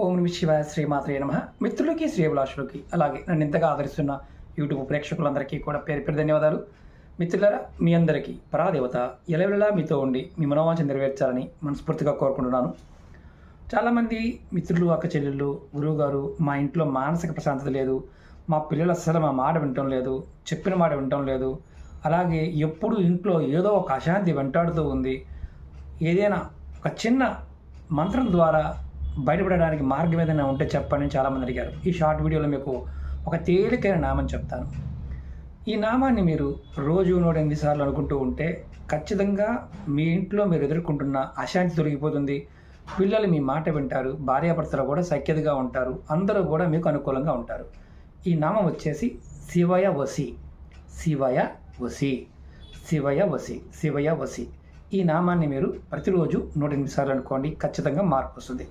ఓం నమ శివాయ శ్రీమాత్రే నమ. మిత్రులకి శ్రేయభిలాషులకి అలాగే నన్ను ఇంతగా ఆదరిస్తున్న యూట్యూబ్ ప్రేక్షకులందరికీ కూడా పేరు పేరు ధన్యవాదాలు. మిత్రులారా, మీ అందరికీ పరాదేవత ఎలవెలా మీతో ఉండి మీ మనోవాంఛ నెరవేర్చాలని మనస్ఫూర్తిగా కోరుకుంటున్నాను. చాలామంది మిత్రులు, అక్క చెల్లెళ్ళు, గురువుగారు, మా ఇంట్లో మానసిక ప్రశాంతత లేదు, మా పిల్లలు అస్సలు మా మాట వినటం లేదు, చెప్పిన మాట వినటం లేదు, అలాగే ఎప్పుడు ఇంట్లో ఏదో ఒక అశాంతి వెంటాడుతూ ఉంది, ఏదైనా ఒక చిన్న మంత్రం ద్వారా బయటపడడానికి మార్గం ఏదైనా ఉంటే చెప్పండి చాలామంది అడిగారు. ఈ షార్ట్ వీడియోలో మీకు ఒక తేలికైన నామం చెప్తాను. ఈ నామాన్ని మీరు రోజు 108 సార్లు అనుకుంటూ ఉంటే ఖచ్చితంగా మీ ఇంట్లో మీరు ఎదుర్కొంటున్న అశాంతి తొలగిపోతుంది. పిల్లలు మీ మాట వింటారు, భార్యాభర్తలు కూడా సఖ్యతగా ఉంటారు, అందరూ కూడా మీకు అనుకూలంగా ఉంటారు. ఈ నామం వచ్చేసి శివయ వసి. శివయ వసి, శివయ వసి, శివయ వసి. ఈ నామాన్ని మీరు ప్రతిరోజు 108 సార్లు అనుకోండి, ఖచ్చితంగా మార్పు వస్తుంది.